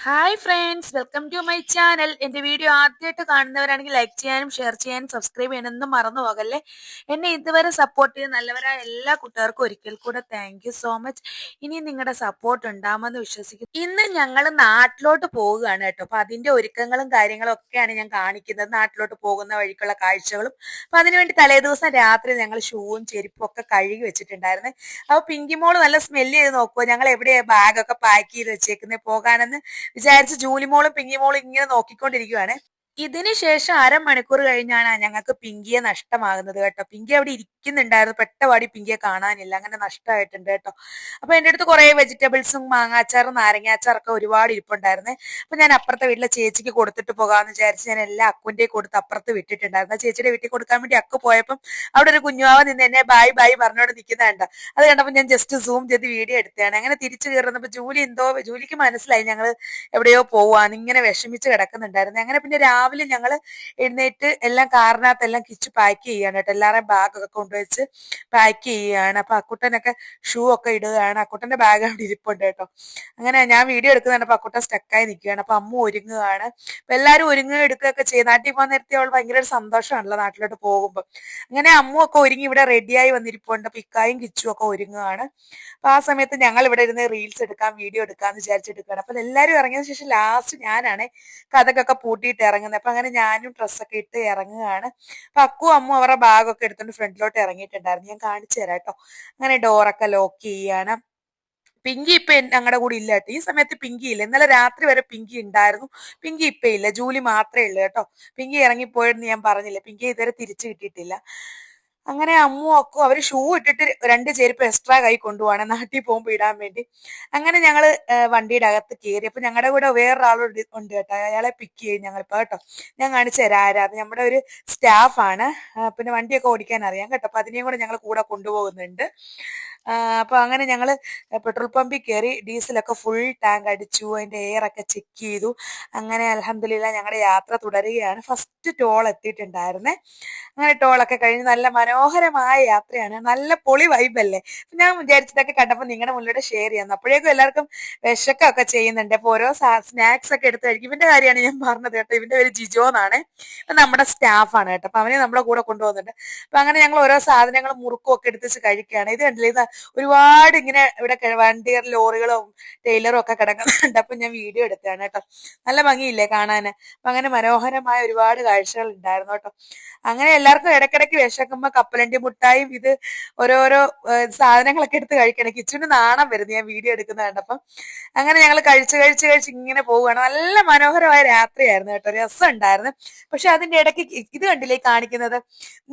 Hi friends, welcome to my channel. എൻ്റെ video ആദ്യമായിട്ട് കാണുന്നവരാണെങ്കിൽ ലൈക്ക് ചെയ്യാനും ഷെയർ ചെയ്യാനും സബ്സ്ക്രൈബ് ചെയ്യാനൊന്നും മറന്നു പോകല്ലേ. എന്നെ ഇതുവരെ സപ്പോർട്ട് ചെയ്ത നല്ലവരായ എല്ലാ കൂട്ടുകാർക്കും ഒരിക്കൽ കൂടെ താങ്ക് യു സോ മച്ച്. ഇനി നിങ്ങളുടെ സപ്പോർട്ട് ഉണ്ടാകുമെന്ന് വിശ്വസിക്കുന്നു. ഇന്ന് ഞങ്ങൾ നാട്ടിലോട്ട് പോവുകയാണ് കേട്ടോ. അപ്പം അതിൻ്റെ ഒരുക്കങ്ങളും കാര്യങ്ങളും ഒക്കെയാണ് ഞാൻ കാണിക്കുന്നത്. നാട്ടിലോട്ട് പോകുന്ന വഴിക്കുള്ള കാഴ്ചകളും. അപ്പം അതിനുവേണ്ടി തലേദിവസം രാത്രി ഞങ്ങൾ ഷൂവും ചെരുപ്പും ഒക്കെ കഴുകി വെച്ചിട്ടുണ്ടായിരുന്നു. അപ്പോൾ പിങ്കി മോള് നല്ല സ്മെല്ല് ചെയ്ത് നോക്കുമോ ഞങ്ങൾ എവിടെയാണ് ബാഗൊക്കെ പാക്ക് ചെയ്ത് വെച്ചേക്കുന്നത് പോകാനെന്ന് വിചാരിച്ച് ജൂലിമോളും പിങ്കിമോളും ഇങ്ങനെ നോക്കിക്കൊണ്ടിരിക്കുവാണ്. ഇതിന് ശേഷം അരമണിക്കൂർ കഴിഞ്ഞാണ് ഞങ്ങൾക്ക് പിങ്കിയെ നഷ്ടമാകുന്നത് കേട്ടോ. പിങ്കി അവിടെ ഇരിക്കുന്നുണ്ടായിരുന്നു, പെട്ടപാടി പിങ്കിയെ കാണാനില്ല, അങ്ങനെ നഷ്ടമായിട്ടുണ്ട് കേട്ടോ. അപ്പൊ എന്റെ അടുത്ത് കുറെ വെജിറ്റബിൾസും മാങ്ങാച്ചാറും നാരങ്ങാച്ചാറൊക്കെ ഒരുപാട് ഇരിപ്പുണ്ടായിരുന്നേ. അപ്പൊ ഞാൻ അപ്പുറത്തെ വീട്ടിലെ ചേച്ചിക്ക് കൊടുത്തിട്ട് പോകാമെന്ന് വിചാരിച്ച് ഞാൻ എല്ലാ അക്കുന്റെ കൊടുത്ത് അപ്പുറത്ത് വിട്ടിട്ടുണ്ടായിരുന്നു. ചേച്ചിയുടെ വീട്ടിൽ കൊടുക്കാൻ വേണ്ടി അക്കു പോയപ്പം അവിടെ ഒരു കുഞ്ഞുവാവ നിന്ന് എന്നെ ബായ് ബായ് പറഞ്ഞോണ്ട് നിൽക്കുന്നുണ്ട്. അത് കണ്ടപ്പോൾ ഞാൻ ജസ്റ്റ് സൂം ചെയ്ത് വീഡിയോ എടുത്തതാണ്. അങ്ങനെ തിരിച്ചു കയറുന്നപ്പോൾ ജൂലിക്ക് മനസ്സിലായി ഞങ്ങൾ എവിടെയോ പോവാന്ന്, ഇങ്ങനെ വിഷമിച്ച് കിടക്കുന്നുണ്ടായിരുന്നു. അങ്ങനെ പിന്നെ രാവിലെ ഞങ്ങൾ എഴുന്നേറ്റ് എല്ലാം കാറിനകത്തെല്ലാം കിച്ച് പാക്ക് ചെയ്യാണ് കേട്ടോ. എല്ലാവരുടെയും ബാഗൊക്കെ കൊണ്ടുവച്ച് പാക്ക് ചെയ്യുകയാണ്. അപ്പൊ അക്കുട്ടനൊക്കെ ഷൂ ഒക്കെ ഇടുകയാണ്. അക്കുട്ടന്റെ ബാഗ് അവിടെ ഇരിപ്പുണ്ട് കേട്ടോ. അങ്ങനെ ഞാൻ വീഡിയോ എടുക്കുന്നുണ്ട്. അപ്പൊ അക്കുട്ടൻ സ്റ്റക്കായി നിൽക്കുകയാണ്. അപ്പൊ അമ്മ ഒരുങ്ങുകയാണ്. അപ്പൊ എല്ലാവരും ഒരുങ്ങുക എടുക്കുകയൊക്കെ ചെയ്യും. നാട്ടിൽ പോകാൻ നേരത്തെ അവൾ ഭയങ്കര ഒരു സന്തോഷമാണല്ലോ നാട്ടിലോട്ട് പോകുമ്പോൾ. അങ്ങനെ അമ്മ ഒക്കെ ഒരുങ്ങി ഇവിടെ റെഡിയായി വന്നിരിപ്പുണ്ട്. അപ്പൊ ഇക്കായും കിച്ചും ഒക്കെ ഒരുങ്ങുകയാണ്. അപ്പൊ ആ സമയത്ത് ഞങ്ങൾ ഇവിടെ ഇരുന്ന് റീൽസ് എടുക്കാം, വീഡിയോ എടുക്കാന്ന് വിചാരിച്ചെടുക്കുകയാണ്. അപ്പൊ എല്ലാവരും ഇറങ്ങിയതിനു ശേഷം ലാസ്റ്റ് ഞാനാണ് കഥകൊക്കെ പൂട്ടിയിട്ട് ഇറങ്ങുന്നത്. അപ്പൊ അങ്ങനെ ഞാനും ഡ്രസ്സൊക്കെ ഇട്ട് ഇറങ്ങുകയാണ്. അപ്പൊ അക്കും അമ്മും അവരുടെ ബാഗൊക്കെ എടുത്തുകൊണ്ട് ഫ്രണ്ടിലോട്ട് ഇറങ്ങിയിട്ടുണ്ടായിരുന്നു. ഞാൻ കാണിച്ചു തരാം കേട്ടോ. അങ്ങനെ ഡോറൊക്കെ ലോക്ക് ചെയ്യാണ്. പിങ്കി ഇപ്പൊ ഞങ്ങളുടെ കൂടെ ഇല്ല കേട്ടോ. ഈ സമയത്ത് പിങ്കി ഇല്ല. ഇന്നലെ രാത്രി വരെ പിങ്കി ഉണ്ടായിരുന്നു. പിങ്കി ഇപ്പൊ ഇല്ല, ജൂലി മാത്രമേ ഉള്ളൂ കേട്ടോ. പിങ്കി ഇറങ്ങിപ്പോയെന്ന് ഞാൻ പറഞ്ഞില്ല. പിങ്കി ഇതുവരെ തിരിച്ചു കിട്ടിയിട്ടില്ല. അങ്ങനെ അമ്മും അക്കും അവര് ഷൂ ഇട്ടിട്ട് 2 ചെരുപ്പ് എക്സ്ട്രാ കൈ കൊണ്ടുപോവാണ് നാട്ടിൽ പോകുമ്പോൾ ഇടാൻ വേണ്ടി. അങ്ങനെ ഞങ്ങള് വണ്ടിയുടെ അകത്ത് കയറി. അപ്പൊ ഞങ്ങളുടെ കൂടെ വേറൊരാളുണ്ട് ഉണ്ട് കേട്ടോ. അയാളെ പിക്ക് ചെയ്യും ഞങ്ങളിപ്പോ കേട്ടോ. ഞാൻ കാണിച്ചു തരാം ആരാ. അത് നമ്മുടെ ഒരു സ്റ്റാഫാണ്. പിന്നെ വണ്ടിയൊക്കെ ഓടിക്കാൻ അറിയാം കേട്ടോ. അപ്പൊ അതിനെയും കൂടെ ഞങ്ങൾ കൂടെ കൊണ്ടുപോകുന്നുണ്ട്. അപ്പൊ അങ്ങനെ ഞങ്ങള് പെട്രോൾ പമ്പിൽ കയറി ഡീസലൊക്കെ ഫുൾ ടാങ്ക് അടിച്ചു. അതിന്റെ എയർ ഒക്കെ ചെക്ക് ചെയ്തു. അങ്ങനെ അൽഹംദുലില്ലാ ഞങ്ങളുടെ യാത്ര തുടരുകയാണ്. ഫസ്റ്റ് ടോൾ എത്തിയിട്ടുണ്ടായിരുന്നേ. അങ്ങനെ ടോളൊക്കെ കഴിഞ്ഞ് നല്ല മനോഹരമായ യാത്രയാണ്. നല്ല പൊളി വൈബല്ലേ. ഞാൻ വിചാരിച്ചതൊക്കെ കണ്ടപ്പോൾ നിങ്ങളുടെ മുന്നിലൂടെ ഷെയർ ചെയ്യാം. അപ്പോഴേക്കും എല്ലാവർക്കും വിശക്കൊക്കെ ചെയ്യുന്നുണ്ട്. അപ്പൊ ഓരോ സ്നാക്സ് ഒക്കെ എടുത്ത് കഴിക്കും. ഇവന്റെ കാര്യമാണ് ഞാൻ പറഞ്ഞത് കേട്ടോ. ഇവന്റെ പേര് ജിജോ എന്നാണ്. നമ്മുടെ സ്റ്റാഫാണ് കേട്ടോ. അപ്പൊ അവനെ നമ്മുടെ കൂടെ കൊണ്ടുപോകുന്നുണ്ട്. അപ്പൊ അങ്ങനെ ഞങ്ങൾ ഓരോ സാധനങ്ങളും മുറുക്കും ഒക്കെ എടുത്തിച്ച് കഴിക്കുകയാണ്. ഇത് കണ്ടില്ലേ, ഇത് ഒരുപാട് ഇങ്ങനെ ഇവിടെ വണ്ടികൾ ലോറികളും ടൈലറും ഒക്കെ കിടക്കുന്നുണ്ട്. അപ്പൊ ഞാൻ വീഡിയോ എടുത്തതാണ് കേട്ടോ. നല്ല ഭംഗിയില്ലേ കാണാന്. അപ്പൊ അങ്ങനെ മനോഹരമായ ഒരുപാട് കാഴ്ചകൾ ഉണ്ടായിരുന്നു കേട്ടോ. അങ്ങനെ എല്ലാവർക്കും ഇടയ്ക്കിടയ്ക്ക് വിശക്കുമ്പോ കപ്പലണ്ടി മുട്ടായും ഇത് ഓരോരോ സാധനങ്ങളൊക്കെ എടുത്ത് കഴിക്കണം. കിച്ചുവിന് നാണം വരുന്നു ഞാൻ വീഡിയോ എടുക്കുന്ന കണ്ടപ്പം. അങ്ങനെ ഞങ്ങൾ കഴിച്ച് ഇങ്ങനെ പോവുകയാണ്. നല്ല മനോഹരമായ രാത്രിയായിരുന്നു കേട്ടോ. രസം ഉണ്ടായിരുന്നു. പക്ഷെ അതിന്റെ ഇടയ്ക്ക് ഇത് കണ്ടില്ലേ കാണിക്കുന്നത്,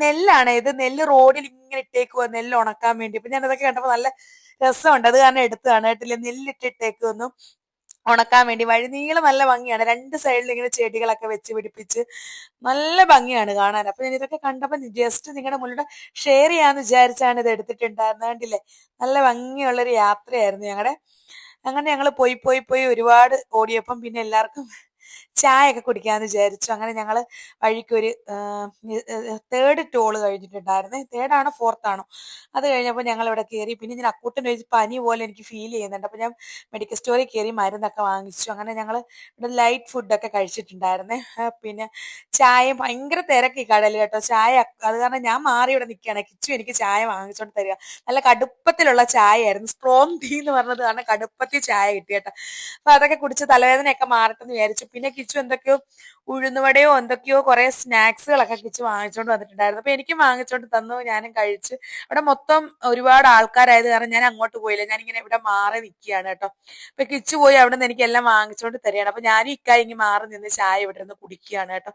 നെല്ലാണ്. ഇത് നെല്ല് റോഡിൽ ഇങ്ങനെ ഇട്ടേക്കുവാ, നെല്ല് ഉണക്കാൻ വേണ്ടി. അപ്പൊ ഞാൻ അതൊക്കെ കണ്ടപ്പോ നല്ല രസമുണ്ട്. അത് കാരണം എടുത്തതാണ് കേട്ടില്ലേ. നെല്ലിട്ടിട്ടേക്കൊന്നും ഉണക്കാൻ വേണ്ടി. വഴിനീളം നല്ല ഭംഗിയാണ്. 2 സൈഡിൽ ഇങ്ങനെ ചെടികളൊക്കെ വെച്ച് പിടിപ്പിച്ച് നല്ല ഭംഗിയാണ് കാണാൻ. അപ്പൊ ഞാൻ ഇതൊക്കെ കണ്ടപ്പോ ജസ്റ്റ് നിങ്ങളുടെ മുന്നിലൂടെ ഷെയർ ചെയ്യാന്ന് വിചാരിച്ചാണ് ഇത് എടുത്തിട്ടുണ്ടായിരുന്നത്. കണ്ടില്ലേ, നല്ല ഭംഗിയുള്ളൊരു യാത്രയായിരുന്നു ഞങ്ങളുടെ. അങ്ങനെ ഞങ്ങൾ പോയി ഒരുപാട് ഓടിയപ്പം പിന്നെ എല്ലാവർക്കും ചായ ഒക്കെ കുടിക്കാന്ന് വിചാരിച്ചു. അങ്ങനെ ഞങ്ങൾ വഴിക്കൊരു 3rd ടോള് കഴിഞ്ഞിട്ടുണ്ടായിരുന്നേ. 3rd ആണോ 4th ആണോ, അത് കഴിഞ്ഞപ്പോൾ ഞങ്ങൾ ഇവിടെ കയറി. പിന്നെ ഞാൻ അക്കൂട്ടൻ്റെ ഒരു പനി പോലെ എനിക്ക് ഫീൽ ചെയ്യുന്നുണ്ട്. അപ്പൊ ഞാൻ മെഡിക്കൽ സ്റ്റോറിൽ കയറി മരുന്നൊക്കെ വാങ്ങിച്ചു. അങ്ങനെ ഞങ്ങൾ ഇവിടെ ലൈറ്റ് ഫുഡൊക്കെ കഴിച്ചിട്ടുണ്ടായിരുന്നേ. പിന്നെ ചായയും ഭയങ്കര തിരക്ക് ഈ കടയിൽ കേട്ടോ. ചായ അത് കാരണം ഞാൻ മാറി ഇവിടെ നിൽക്കുകയാണ്. കിച്ചു എനിക്ക് ചായ വാങ്ങിച്ചോണ്ട് തരിക. നല്ല കടുപ്പത്തിലുള്ള ചായയായിരുന്നു. സ്ട്രോങ് ടീ എന്ന് പറഞ്ഞത് കാരണം കടുപ്പത്തിൽ ചായ കിട്ടി കേട്ടോ. അപ്പൊ അതൊക്കെ കുടിച്ച് തലവേദനയൊക്കെ മാറട്ടെന്ന് വിചാരിച്ചു. പിന്നെ കിച്ചു എന്തൊക്കെയോ ഉഴുന്നുവടയോ എന്തൊക്കെയോ കുറെ സ്നാക്സുകളൊക്കെ കിച്ചു വാങ്ങിച്ചോണ്ട് വന്നിട്ടുണ്ടായിരുന്നു. അപ്പൊ എനിക്കും വാങ്ങിച്ചോണ്ട് തന്നു, ഞാനും കഴിച്ചു. അവിടെ മൊത്തം ഒരുപാട് ആൾക്കാരായത് കാരണം ഞാൻ അങ്ങോട്ട് പോയില്ല. ഞാനിങ്ങനെ ഇവിടെ മാറി നിൽക്കുകയാണ് കേട്ടോ. അപ്പൊ കിച്ചു പോയി അവിടെ നിന്ന് എനിക്ക് എല്ലാം വാങ്ങിച്ചോണ്ട് തരികയാണ്. അപ്പൊ ഞാനും ഇക്കായി ഇങ്ങനെ മാറി നിന്ന് ചായ ഇവിടെ നിന്ന് കുടിക്കുകയാണ് കേട്ടോ.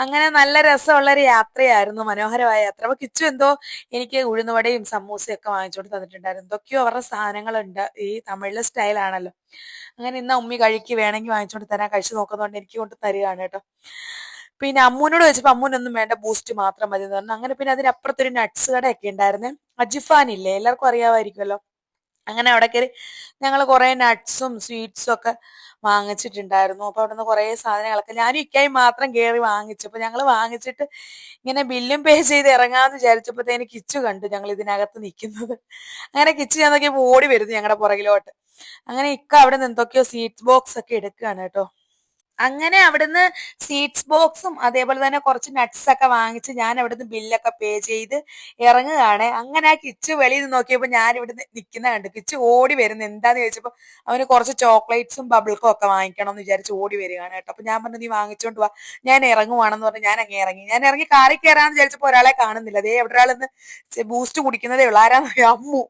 അങ്ങനെ നല്ല രസമുള്ളൊരു യാത്രയായിരുന്നു, മനോഹരമായ യാത്ര. അപ്പൊ കിച്ചു എന്തോ എനിക്ക് ഉഴുന്നുവടയും സമൂസയും ഒക്കെ വാങ്ങിച്ചോണ്ട് തന്നിട്ടുണ്ടായിരുന്നു. എന്തൊക്കെയോ അവരുടെ സാധനങ്ങളുണ്ട്. ഈ തമിഴിലെ സ്റ്റൈലാണല്ലോ. അങ്ങനെ ഇന്ന് ഉമ്മി കഴിക്ക്, വേണമെങ്കിൽ വാങ്ങിച്ചോണ്ട് തരാൻ, കഴിച്ചു നോക്കുന്നതുകൊണ്ട് എനിക്ക് കൊണ്ട് തരികയാണ് കേട്ടോ. പിന്നെ അമ്മൂനോട് ചോദിച്ചപ്പോൾ അമ്മൂനൊന്നും വേണ്ട, ബൂസ്റ്റ് മാത്രം മതി എന്ന് പറഞ്ഞു. അങ്ങനെ പിന്നെ അതിനപ്പുറത്തൊരു നട്ട്സ് കടയൊക്കെ ഉണ്ടായിരുന്നേ. അജിഫാൻ ഇല്ലേ, എല്ലാവർക്കും അറിയാമായിരിക്കുമല്ലോ. അങ്ങനെ അവിടെ കയറി ഞങ്ങൾ കുറെ നട്ട്സും സ്വീറ്റ്സും ഒക്കെ വാങ്ങിച്ചിട്ടുണ്ടായിരുന്നു. അപ്പൊ അവിടെ നിന്ന് കുറെ സാധനങ്ങളൊക്കെ ഞാനും ഇക്കായി മാത്രം കയറി വാങ്ങിച്ചു. അപ്പൊ ഞങ്ങൾ വാങ്ങിച്ചിട്ട് ഇങ്ങനെ ബില്ലും പേ ചെയ്ത് ഇറങ്ങാന്ന് വിചാരിച്ചപ്പോഴത്തേന് കിച്ചു കണ്ടു ഞങ്ങൾ ഇതിനകത്ത് നിൽക്കുന്നത്. അങ്ങനെ കിച്ചു ഞാൻ നോക്കിയപ്പോൾ ഓടി വരുന്നു ഞങ്ങളുടെ പുറകിലോട്ട്. അങ്ങനെ ഇക്ക അവിടെ നിന്ന് എന്തൊക്കെയോ സീറ്റ് ബോക്സ് ഒക്കെ എടുക്കുകയാണ് കേട്ടോ. അങ്ങനെ അവിടുന്ന് സീഡ്സ് ബോക്സും അതേപോലെ തന്നെ കുറച്ച് നട്ട്സ് ഒക്കെ വാങ്ങിച്ച് ഞാൻ അവിടുന്ന് ബില്ലൊക്കെ പേ ചെയ്ത് ഇറങ്ങുകയാണ്. അങ്ങനെ ആ കിച്ചു വെളിയിൽ നിന്ന് നോക്കിയപ്പോൾ ഞാൻ ഇവിടുന്ന് നിൽക്കുന്ന കണ്ടു. കിച്ചു ഓടി വരുന്നു. എന്താന്ന് ചോദിച്ചപ്പോൾ അവന് കുറച്ച് ചോക്ലേറ്റ്സും ബബിൾക്കും ഒക്കെ വാങ്ങിക്കണം എന്ന് വിചാരിച്ച് ഓടി വരികയാണ് കേട്ടോ. അപ്പൊ ഞാൻ പറഞ്ഞു, നീ വാങ്ങിച്ചോണ്ട് വാ, ഞാൻ ഇറങ്ങുവാണെന്ന് പറഞ്ഞ് ഞാൻ അങ്ങ് ഇറങ്ങി. ഞാൻ ഇറങ്ങി കാറിൽ കയറാന്ന് വിചാരിച്ചപ്പോൾ ഒരാളെ കാണുന്നില്ല. അതേ എവിടെ ഒരാളെന്ന് ബൂസ്റ്റ് കുടിക്കുന്നതേ ഉള്ളൂ. ആരാന്ന് അമ്മു.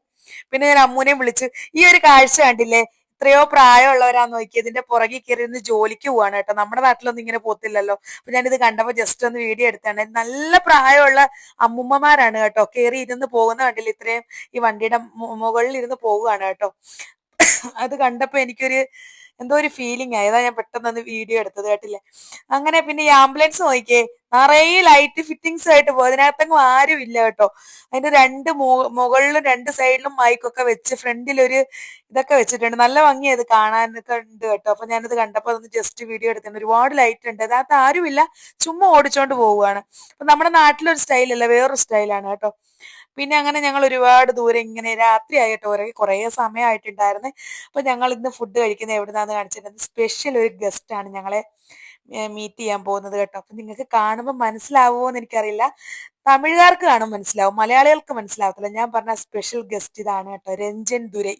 പിന്നെ ഞാൻ അമ്മുനെ വിളിച്ച്, ഈ ഒരു കാഴ്ച കണ്ടില്ലേ, എത്രയോ പ്രായമുള്ളവരാന്ന് നോക്കി ഇതിന്റെ പുറകിൽ കയറി ഇരുന്ന് ജോലിക്ക് പോവാണ് കേട്ടോ. നമ്മുടെ നാട്ടിലൊന്നും ഇങ്ങനെ പോത്തില്ലല്ലോ. അപ്പൊ ഞാനിത് കണ്ടപ്പോ ജസ്റ്റ് ഒന്ന് വീഡിയോ എടുത്താണ്. നല്ല പ്രായമുള്ള അമ്മുമ്മമാരാണ് കേട്ടോ. കയറി ഇരുന്ന് പോകുന്ന കണ്ടില്ല, ഇത്രയും ഈ വണ്ടിയുടെ മുകളിൽ ഇരുന്ന് പോവുകയാണ് കേട്ടോ. അത് കണ്ടപ്പോ എനിക്കൊരു എന്തോ ഒരു ഫീലിംഗ് ആയി. അതാ ഞാൻ പെട്ടെന്ന് വീഡിയോ എടുത്തത്, കേട്ടില്ലേ. അങ്ങനെ പിന്നെ ഈ ആംബുലൻസ് നോക്കിയേ, നിറയെ ലൈറ്റ് ഫിറ്റിങ്സ് ആയിട്ട് പോകും. അതിനകത്തെങ്ങും ആരും ഇല്ല കേട്ടോ. അതിന്റെ രണ്ട് മുകളിലും രണ്ട് സൈഡിലും മൈക്കൊക്കെ വെച്ച് ഫ്രണ്ടിലൊരു ഇതൊക്കെ വെച്ചിട്ടുണ്ട്. നല്ല ഭംഗിയത് കാണാനൊക്കെ ഉണ്ട് കേട്ടോ. അപ്പൊ ഞാനിത് കണ്ടപ്പോ അതൊന്ന് ജസ്റ്റ് വീഡിയോ എടുത്തിട്ടുണ്ട്. ഒരുപാട് ലൈറ്റ് ഉണ്ട്. അതിനകത്ത് ആരുമില്ല, ചുമ്മാ ഓടിച്ചോണ്ട് പോവുകയാണ്. അപ്പൊ നമ്മുടെ നാട്ടിലൊരു സ്റ്റൈലല്ല, വേറൊരു സ്റ്റൈലാണ് കേട്ടോ. പിന്നെ അങ്ങനെ ഞങ്ങൾ ഒരുപാട് ദൂരം ഇങ്ങനെ രാത്രിയായിട്ട് കുറേ സമയമായിട്ടുണ്ടായിരുന്നു. അപ്പൊ ഞങ്ങൾ ഇന്ന് ഫുഡ് കഴിക്കുന്നത് എവിടുന്നാന്ന് കാണിച്ചിട്ടുണ്ട്. സ്പെഷ്യൽ ഒരു ഗസ്റ്റ് ആണ് ഞങ്ങളെ മീറ്റ് ചെയ്യാൻ പോകുന്നത് കേട്ടോ. അപ്പൊ നിങ്ങൾക്ക് കാണുമ്പോൾ മനസ്സിലാവുമോ എന്ന് എനിക്കറിയില്ല. തമിഴുകാർക്ക് കാണും മനസ്സിലാവും, മലയാളികൾക്ക് മനസ്സിലാവത്തില്ല. ഞാൻ പറഞ്ഞ സ്പെഷ്യൽ ഗസ്റ്റ് ഇതാണ് കേട്ടോ, രഞ്ജൻ ദുരൈ.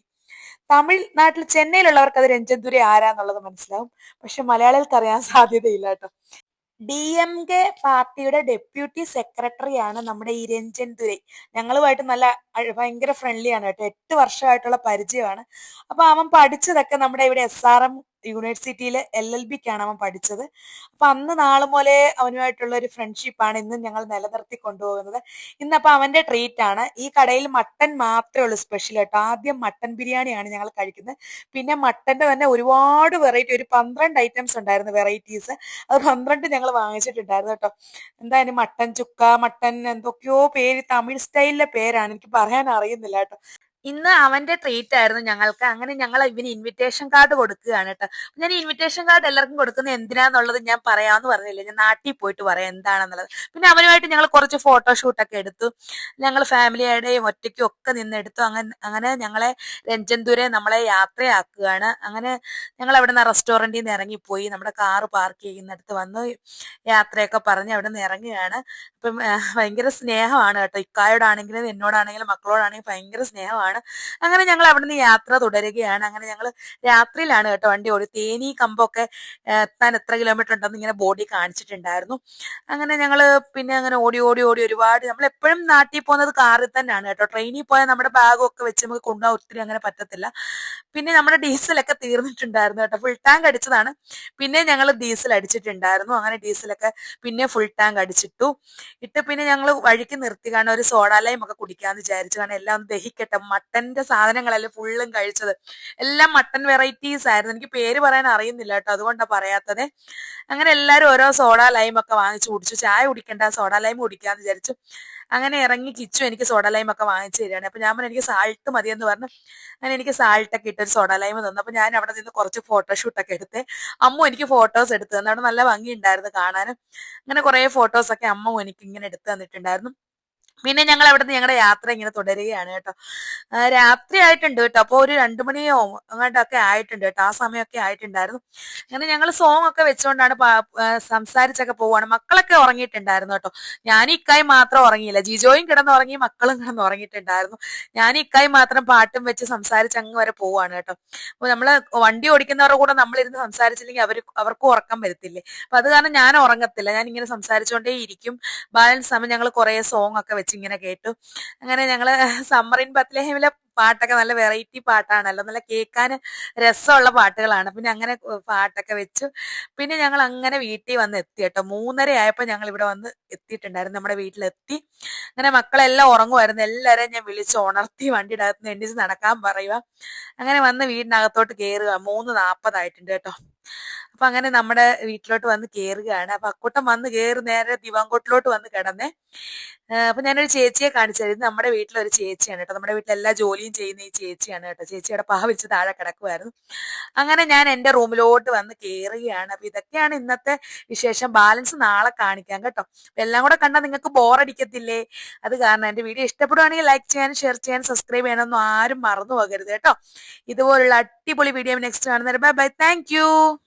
തമിഴ്നാട്ടിൽ ചെന്നൈയിലുള്ളവർക്ക് അത് രഞ്ജൻ ദുരൈ ആരാന്നുള്ളത് മനസ്സിലാവും, പക്ഷെ മലയാളികൾക്ക് അറിയാൻ സാധ്യതയില്ല കേട്ടോ. DMK പാർട്ടിയുടെ ഡെപ്യൂട്ടി സെക്രട്ടറിയാണ് നമ്മുടെ ഈ രഞ്ജൻ ദുരൈ. ഞങ്ങളുമായിട്ട് നല്ല ഭയങ്കര ഫ്രണ്ട്ലിയാണ് കേട്ടോ. 8 വർഷമായിട്ടുള്ള പരിചയമാണ്. അപ്പൊ അവൻ പഠിച്ചതൊക്കെ നമ്മുടെ ഇവിടെ SRM യൂണിവേഴ്സിറ്റിയിൽ LLBക്കാണ് അവൻ പഠിച്ചത്. അപ്പൊ അന്ന് നാളെ മുതലേ അവനുമായിട്ടുള്ള ഒരു ഫ്രണ്ട്ഷിപ്പാണ് ഇന്നും ഞങ്ങൾ നിലനിർത്തി കൊണ്ടുപോകുന്നത്. ഇന്നപ്പൊ അവന്റെ ട്രീറ്റ് ആണ്. ഈ കടയിൽ മട്ടൻ മാത്രമേ ഉള്ളൂ സ്പെഷ്യൽ കേട്ടോ. ആദ്യം മട്ടൻ ബിരിയാണിയാണ് ഞങ്ങൾ കഴിക്കുന്നത്. പിന്നെ മട്ടന്റെ തന്നെ ഒരുപാട് വെറൈറ്റി, ഒരു 12 ഐറ്റംസ് ഉണ്ടായിരുന്നു വെറൈറ്റീസ്. അത് 12 ഞങ്ങൾ വാങ്ങിച്ചിട്ടുണ്ടായിരുന്നു കേട്ടോ. എന്തായാലും മട്ടൻ ചുക്ക, മട്ടൻ എന്തൊക്കെയോ പേര്, തമിഴ് സ്റ്റൈലിലെ പേരാണ്, എനിക്ക് പറയാൻ അറിയുന്നില്ല കേട്ടോ. ഇന്ന് അവന്റെ ട്രീറ്റ് ആയിരുന്നു ഞങ്ങൾക്ക്. അങ്ങനെ ഞങ്ങൾ ഇവന് ഇൻവിറ്റേഷൻ കാർഡ് കൊടുക്കുകയാണ് കേട്ടോ. ഞാൻ ഇൻവിറ്റേഷൻ കാർഡ് എല്ലാവർക്കും കൊടുക്കുന്നത് എന്തിനാന്നുള്ളത് ഞാൻ പറയാമെന്ന് പറഞ്ഞില്ല, ഞാൻ നാട്ടിൽ പോയിട്ട് പറയാം എന്താണെന്നുള്ളത്. പിന്നെ അവനുമായിട്ട് ഞങ്ങൾ കുറച്ച് ഫോട്ടോഷൂട്ടൊക്കെ എടുത്തു. ഞങ്ങൾ ഫാമിലിയുടെയും ഒറ്റയ്ക്കും ഒക്കെ നിന്നെടുത്തു. അങ്ങനെ ഞങ്ങളെ രഞ്ജൻദുരെ നമ്മളെ യാത്രയാക്കുകയാണ്. അങ്ങനെ ഞങ്ങൾ അവിടെ നിന്ന് റെസ്റ്റോറൻറ്റിൽ നിന്ന് ഇറങ്ങിപ്പോയി. നമ്മുടെ കാറ് പാർക്ക് ചെയ്യുന്നിടത്ത് വന്നു യാത്രയൊക്കെ പറഞ്ഞ് അവിടെ നിന്ന് ഇറങ്ങുകയാണ്. അപ്പം ഭയങ്കര സ്നേഹമാണ് കേട്ടോ. ഇക്കായോടാണെങ്കിലും എന്നോടാണെങ്കിലും മക്കളോടാണെങ്കിലും ഭയങ്കര സ്നേഹമാണ്. അങ്ങനെ ഞങ്ങൾ അവിടെ നിന്ന് യാത്ര തുടരുകയാണ്. അങ്ങനെ ഞങ്ങൾ രാത്രിയിലാണ് കേട്ടോ വണ്ടി ഓടി. തേനി കമ്പൊക്കെ എത്താൻ എത്ര കിലോമീറ്റർ ഉണ്ടെന്ന് ഇങ്ങനെ ബോഡി കാണിച്ചിട്ടുണ്ടായിരുന്നു. അങ്ങനെ ഞങ്ങൾ പിന്നെ അങ്ങനെ ഓടി ഓടി ഓടി ഒരുപാട്, നമ്മൾ എപ്പോഴും നാട്ടിൽ പോകുന്നത് കാറിൽ തന്നെയാണ് കേട്ടോ. ട്രെയിനിൽ പോയാൽ നമ്മുടെ ബാഗൊക്കെ വെച്ച് നമുക്ക് കൊണ്ടുപോകാൻ ഒത്തിരി അങ്ങനെ പറ്റത്തില്ല. പിന്നെ നമ്മുടെ ഡീസലൊക്കെ തീർന്നിട്ടുണ്ടായിരുന്നു കേട്ടോ. ഫുൾ ടാങ്ക് അടിച്ചതാണ്, പിന്നെ ഞങ്ങൾ ഡീസൽ അടിച്ചിട്ടുണ്ടായിരുന്നു. അങ്ങനെ ഡീസലൊക്കെ പിന്നെ ഫുൾ ടാങ്ക് അടിച്ചിട്ടു. പിന്നെ ഞങ്ങൾ വഴിക്ക് നിർത്തി, കാരണം ഒരു സോഡാലയം ഒക്കെ കുടിക്കാന്ന് വിചാരിച്ചു. കാരണം എല്ലാം ഒന്ന് ദഹിക്കട്ടെ. മട്ടന്റെ സാധനങ്ങളല്ലേ ഫുള്ളും കഴിച്ചത്, എല്ലാം മട്ടൻ വെറൈറ്റീസ് ആയിരുന്നു. എനിക്ക് പേര് പറയാൻ അറിയുന്നില്ല കേട്ടോ, അതുകൊണ്ടാണ് പറയാത്തത്. അങ്ങനെ എല്ലാവരും ഓരോ സോഡാ ലൈം ഒക്കെ വാങ്ങിച്ചു കുടിച്ചു. ചായ കുടിക്കണ്ട, സോഡാ ലൈം കുടിക്കാന്ന് വിചാരിച്ചു. അങ്ങനെ ഇറങ്ങി കിച്ചു എനിക്ക് സോഡാ ലൈം ഒക്കെ വാങ്ങിച്ചു തരികയാണ്. അപ്പൊ ഞാൻ പറഞ്ഞു എനിക്ക് സാൾട്ട് മതിയെന്ന് പറഞ്ഞു. അങ്ങനെ എനിക്ക് സാൾട്ടൊക്കെ ഇട്ടൊരു സോഡാ ലൈം തന്നു. അപ്പൊ ഞാൻ അവിടെ നിന്ന് കുറച്ച് ഫോട്ടോഷൂട്ടൊക്കെ എടുത്ത് അമ്മു എനിക്ക് ഫോട്ടോസ് എടുത്തു തന്നു. അവിടെ നല്ല ഭംഗി ഉണ്ടായിരുന്നു കാണാനും. അങ്ങനെ കുറെ ഫോട്ടോസൊക്കെ അമ്മ എനിക്ക് ഇങ്ങനെ എടുത്തു തന്നിട്ടുണ്ടായിരുന്നു. പിന്നെ ഞങ്ങൾ അവിടെ നിന്ന് ഞങ്ങളുടെ യാത്ര ഇങ്ങനെ തുടരുകയാണ് കേട്ടോ. രാത്രി ആയിട്ടുണ്ട് കേട്ടോ. അപ്പോൾ ഒരു 2 മണിയോ അങ്ങോട്ടൊക്കെ ആയിട്ടുണ്ട് കേട്ടോ. ആ സമയമൊക്കെ ആയിട്ടുണ്ടായിരുന്നു. അങ്ങനെ ഞങ്ങൾ സോങ് ഒക്കെ വെച്ചുകൊണ്ടാണ് സംസാരിച്ചൊക്കെ പോവാണ്. മക്കളൊക്കെ ഉറങ്ങിയിട്ടുണ്ടായിരുന്നു കേട്ടോ. ഞാൻ ഇക്കായി മാത്രം ഉറങ്ങിയില്ല. ജിജോയും കിടന്നുറങ്ങി, മക്കളും കിടന്നുറങ്ങിയിട്ടുണ്ടായിരുന്നു. ഞാൻ ഇക്കായി മാത്രം പാട്ടും വെച്ച് സംസാരിച്ച് അങ്ങ് വരെ പോവാണ് കേട്ടോ. അപ്പൊ നമ്മള് വണ്ടി ഓടിക്കുന്നവരുടെ കൂടെ നമ്മളിരുന്ന് സംസാരിച്ചില്ലെങ്കിൽ അവർക്കും ഉറക്കം വരത്തില്ലേ. അപ്പൊ അത് കാരണം ഞാൻ ഉറങ്ങത്തില്ല, ഞാൻ ഇങ്ങനെ സംസാരിച്ചുകൊണ്ടേ ഇരിക്കും. ബാലൻസ് സമയം ഞങ്ങൾ കുറെ സോങ് ഒക്കെ വെച്ച് ഇങ്ങനെ കേട്ടു. അങ്ങനെ ഞങ്ങള് സമ്മർ ഇൻ ബത്ലഹേമിലെ പാട്ടൊക്കെ നല്ല വെറൈറ്റി പാട്ടാണല്ലോ, നല്ല കേൾക്കാൻ രസമുള്ള പാട്ടുകളാണ്. പിന്നെ അങ്ങനെ പാട്ടൊക്കെ വെച്ചു. പിന്നെ ഞങ്ങൾ അങ്ങനെ വീട്ടിൽ വന്ന് എത്തി കേട്ടോ. 3:30 ആയപ്പോൾ ഞങ്ങൾ ഇവിടെ വന്ന് എത്തിയിട്ടുണ്ടായിരുന്നു, നമ്മുടെ വീട്ടിലെത്തി. അങ്ങനെ മക്കളെല്ലാം ഉറങ്ങുമായിരുന്നു. എല്ലാവരെയും ഞാൻ വിളിച്ച് ഉണർത്തി വണ്ടിയുടെ അകത്ത് നിന്ന് എണ്ണിച്ച് നടക്കാൻ പറയുക. അങ്ങനെ വന്ന് വീടിനകത്തോട്ട് കയറുക. 3:40 ആയിട്ടുണ്ട് കേട്ടോ. അപ്പൊ അങ്ങനെ നമ്മുടെ വീട്ടിലോട്ട് വന്ന് കയറുകയാണ്. അപ്പൊ അക്കൂട്ടം വന്ന് കയറി നേരെ ദിവാങ്കോട്ടിലോട്ട് വന്ന് കിടന്നേ. അപ്പൊ ഞാനൊരു ചേച്ചിയെ കാണിച്ചത്. ഇത് നമ്മുടെ വീട്ടിലൊരു ചേച്ചിയാണ് കേട്ടോ. നമ്മുടെ വീട്ടിൽ എല്ലാ ജോലിയും ചെയ്യുന്ന ഈ ചേച്ചിയാണ് കേട്ടോ. ചേച്ചിയുടെ പാവ വെച്ച് താഴെ കിടക്കുമായിരുന്നു. അങ്ങനെ ഞാൻ എൻ്റെ റൂമിലോട്ട് വന്ന് കയറുകയാണ്. അപ്പൊ ഇതൊക്കെയാണ് ഇന്നത്തെ വിശേഷം. ബാലൻസ് നാളെ കാണിക്കാം കേട്ടോ. എല്ലാം കൂടെ കണ്ടാൽ നിങ്ങൾക്ക് ബോറടിക്കത്തില്ലേ? അത് കാരണം എൻ്റെ വീഡിയോ ഇഷ്ടപ്പെടുവാണെങ്കിൽ ലൈക്ക് ചെയ്യാനും ഷെയർ ചെയ്യാനും സബ്സ്ക്രൈബ് ചെയ്യാനൊന്നും ആരും മറന്നു പോകരുത് കേട്ടോ. ഇതുപോലുള്ള അടിപൊളി വീഡിയോ നെക്സ്റ്റ് കാണുന്നവരെ ബൈ ബൈ. Thank you.